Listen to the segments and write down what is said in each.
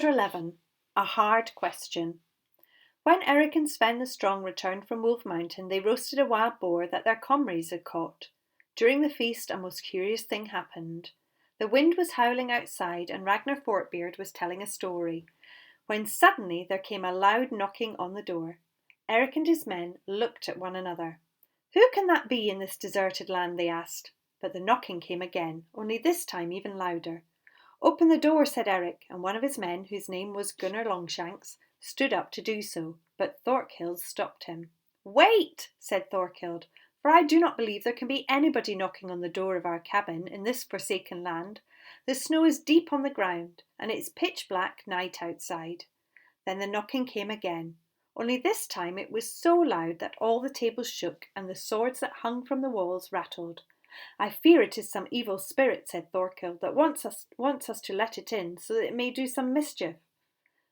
Chapter 11. A Hard Question. When Eric and Sven the Strong returned from Wolf Mountain, they roasted a wild boar that their comrades had caught. During the feast, a most curious thing happened. The wind was howling outside, and Ragnar Forkbeard was telling a story, when suddenly there came a loud knocking on the door. Eric and his men looked at one another. "Who can that be in this deserted land?" they asked. But the knocking came again, only this time even louder. "Open the door," said Eric, and one of his men, whose name was Gunnar Longshanks, stood up to do so, but Thorkild stopped him. "Wait," said Thorkild, "for I do not believe there can be anybody knocking on the door of our cabin in this forsaken land. The snow is deep on the ground, and it's pitch black night outside." Then the knocking came again, only this time it was so loud that all the tables shook and the swords that hung from the walls rattled. "I fear it is some evil spirit," said Thorkild, "that wants us to let it in so that it may do some mischief."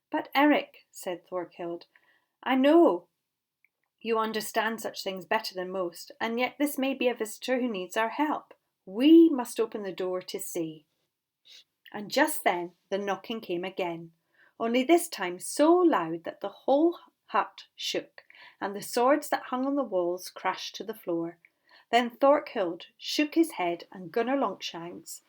"But Eric," said Thorkild, "I know you understand such things better than most, and yet this may be a visitor who needs our help. We must open the door to see." And just then the knocking came again, only this time so loud that the whole hut shook, and the swords that hung on the walls crashed to the floor. Then Thorkild shook his head, and Gunnar Longshanks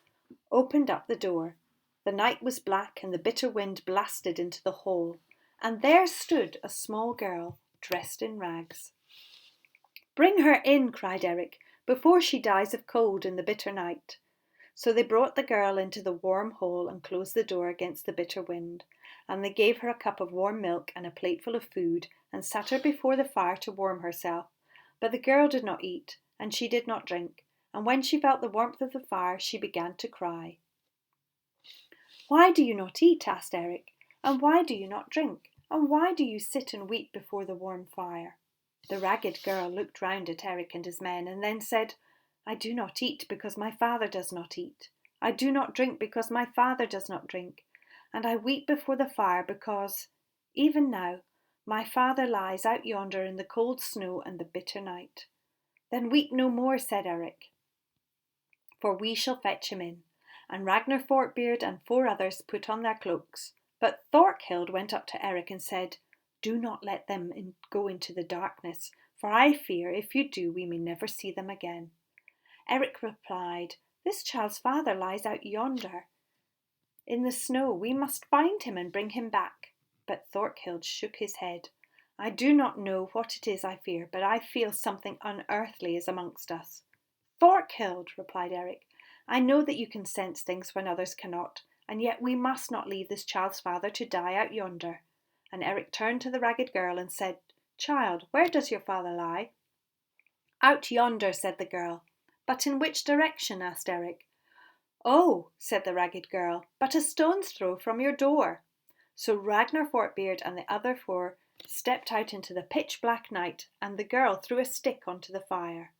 opened up the door. The night was black, and the bitter wind blasted into the hall, and there stood a small girl dressed in rags. "Bring her in," cried Eric, "before she dies of cold in the bitter night." So they brought the girl into the warm hall and closed the door against the bitter wind, and they gave her a cup of warm milk and a plateful of food, and sat her before the fire to warm herself. But the girl did not eat, and she did not drink, and when she felt the warmth of the fire, she began to cry. "Why do you not eat?" asked Eric, "and why do you not drink? And why do you sit and weep before the warm fire?" The ragged girl looked round at Eric and his men, and then said, "I do not eat because my father does not eat. I do not drink because my father does not drink. And I weep before the fire because, even now, my father lies out yonder in the cold snow and the bitter night." "Then weep no more," said Eric, "for we shall fetch him in." And Ragnar Forkbeard and 4 others put on their cloaks. But Thorkild went up to Eric and said, "Do not let them go into the darkness, for I fear if you do we may never see them again." Eric replied, "This child's father lies out yonder in the snow. We must find him and bring him back." But Thorkild shook his head. "I do not know what it is I fear, but I feel something unearthly is amongst us." "Thorkild," replied Eric, "I know that you can sense things when others cannot, and yet we must not leave this child's father to die out yonder." And Eric turned to the ragged girl and said, "Child, where does your father lie?" "Out yonder," said the girl. "But in which direction?" asked Eric. "Oh," said the ragged girl, "but a stone's throw from your door." So Ragnar Forkbeard and the other 4 stepped out into the pitch black night, and the girl threw a stick onto the fire.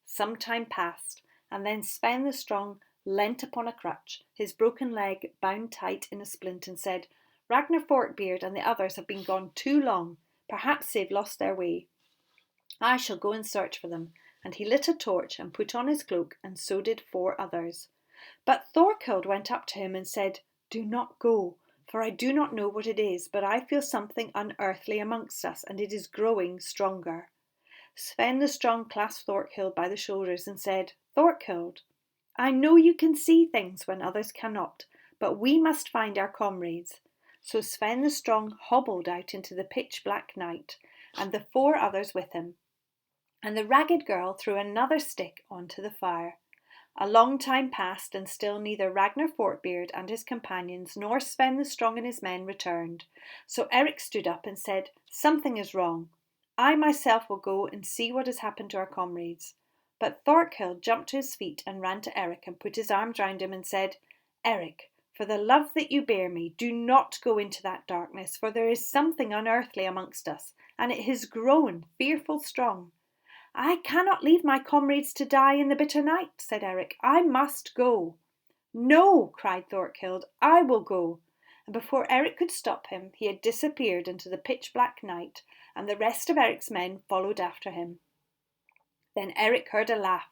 Some time passed, and then Sven the Strong leant upon a crutch, his broken leg bound tight in a splint, and said, "Ragnar Forkbeard and the others have been gone too long. Perhaps they've lost their way. I shall go and search for them." And he lit a torch and put on his cloak, and so did 4 others. But Thorkild went up to him and said, "Do not go, for I do not know what it is, but I feel something unearthly amongst us, and it is growing stronger." Sven the Strong clasped Thorkild by the shoulders and said, "Thorkild, I know you can see things when others cannot, but we must find our comrades." So Sven the Strong hobbled out into the pitch black night, and the 4 others with him. And the ragged girl threw another stick onto the fire. A long time passed, and still neither Ragnar Forkbeard and his companions nor Sven the Strong and his men returned. So Eric stood up and said, "Something is wrong. I myself will go and see what has happened to our comrades." But Thorkild jumped to his feet and ran to Eric and put his arms round him and said, "Eric, for the love that you bear me, do not go into that darkness, for there is something unearthly amongst us, and it has grown fearful strong." "I cannot leave my comrades to die in the bitter night," said Eric. "I must go." "No," cried Thorkild, "I will go." And before Eric could stop him, he had disappeared into the pitch black night, and the rest of Eric's men followed after him. Then Eric heard a laugh,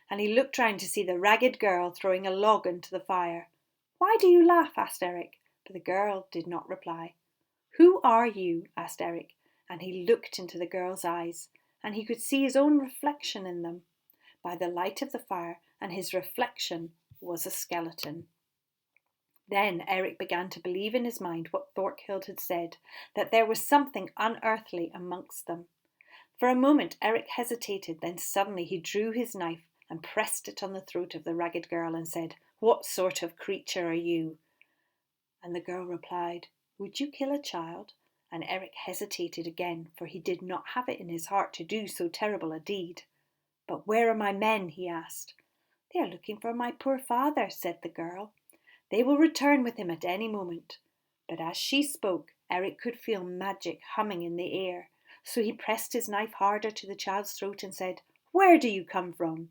and he looked round to see the ragged girl throwing a log into the fire. "Why do you laugh?" asked Eric, but the girl did not reply. "Who are you?" asked Eric, and he looked into the girl's eyes, and he could see his own reflection in them by the light of the fire, and his reflection was a skeleton. Then Eric began to believe in his mind what Thorkild had said, that there was something unearthly amongst them. For a moment Eric hesitated, then suddenly he drew his knife and pressed it on the throat of the ragged girl and said, "What sort of creature are you?" And the girl replied, "Would you kill a child?" And Eric hesitated again, for he did not have it in his heart to do so terrible a deed. "But where are my men?" he asked. "They are looking for my poor father," said the girl. "They will return with him at any moment." But as she spoke, Eric could feel magic humming in the air. So he pressed his knife harder to the child's throat and said, "Where do you come from?"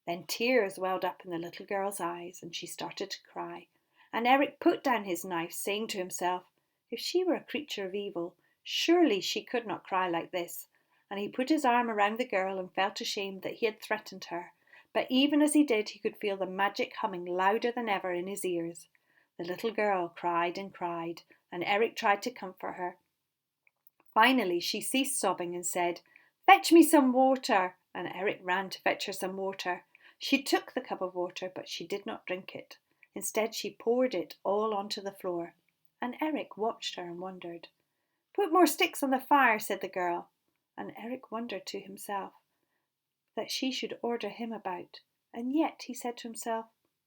Then tears welled up in the little girl's eyes and she started to cry. And Eric put down his knife, saying to himself, if she were a creature of evil, surely she could not cry like this. And he put his arm around the girl and felt ashamed that he had threatened her. But even as he did, he could feel the magic humming louder than ever in his ears. The little girl cried and cried, and Eric tried to comfort her. Finally, she ceased sobbing and said, "Fetch me some water." And Eric ran to fetch her some water. She took the cup of water, but she did not drink it. Instead, she poured it all onto the floor. And Eric watched her and wondered. "Put more sticks on the fire," said the girl. And Eric wondered to himself that she should order him about. And yet, he said to himself,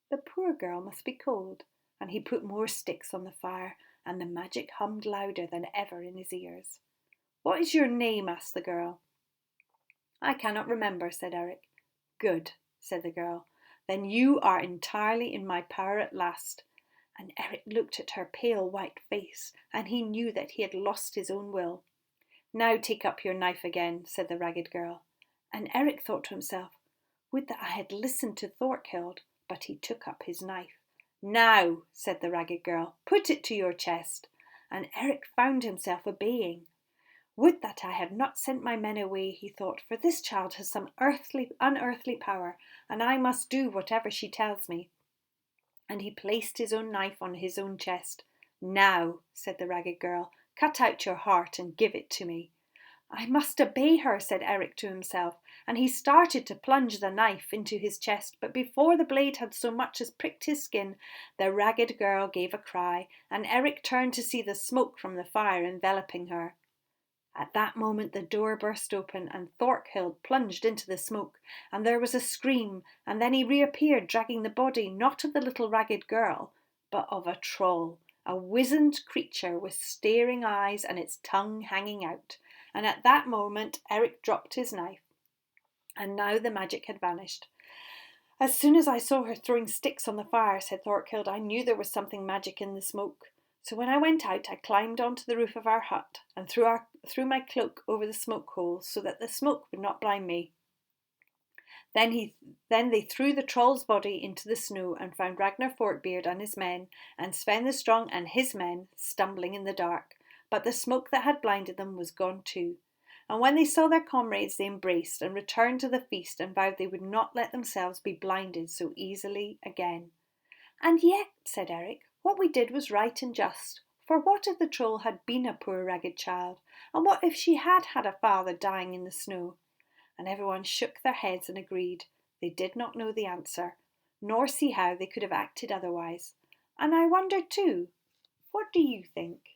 the poor girl must be cold. And he put more sticks on the fire, and the magic hummed louder than ever in his ears. "What is your name?" asked the girl. "I cannot remember," said Eric. "Good," said the girl. "Then you are entirely in my power at last." And Eric looked at her pale white face, and he knew that he had lost his own will. "Now take up your knife again," said the ragged girl. And Eric thought to himself, would that I had listened to Thorkild, but he took up his knife. "Now," said the ragged girl, "put it to your chest." And Eric found himself obeying. Would that I had not sent my men away, he thought, for this child has some unearthly power, and I must do whatever she tells me. And he placed his own knife on his own chest. "Now," said the ragged girl, "cut out your heart and give it to me." "I must obey her," said Eric to himself, and he started to plunge the knife into his chest, but before the blade had so much as pricked his skin, the ragged girl gave a cry, and Eric turned to see the smoke from the fire enveloping her. At that moment the door burst open and Thorkild plunged into the smoke, and there was a scream, and then he reappeared dragging the body not of the little ragged girl, but of a troll, a wizened creature with staring eyes and its tongue hanging out. And at that moment Eric dropped his knife, and now the magic had vanished. "As soon as I saw her throwing sticks on the fire," said Thorkild, "I knew there was something magic in the smoke. So when I went out, I climbed onto the roof of our hut and threw my cloak over the smoke hole so that the smoke would not blind me. Then they threw the troll's body into the snow and found Ragnar Forkbeard and his men, and Sven the Strong and his men, stumbling in the dark. But the smoke that had blinded them was gone too. And when they saw their comrades, they embraced and returned to the feast and vowed they would not let themselves be blinded so easily again." "And yet," said Eric, "what we did was right and just. For what if the troll had been a poor ragged child? And what if she had had a father dying in the snow?" And everyone shook their heads and agreed they did not know the answer, nor see how they could have acted otherwise. And I wonder too, what do you think?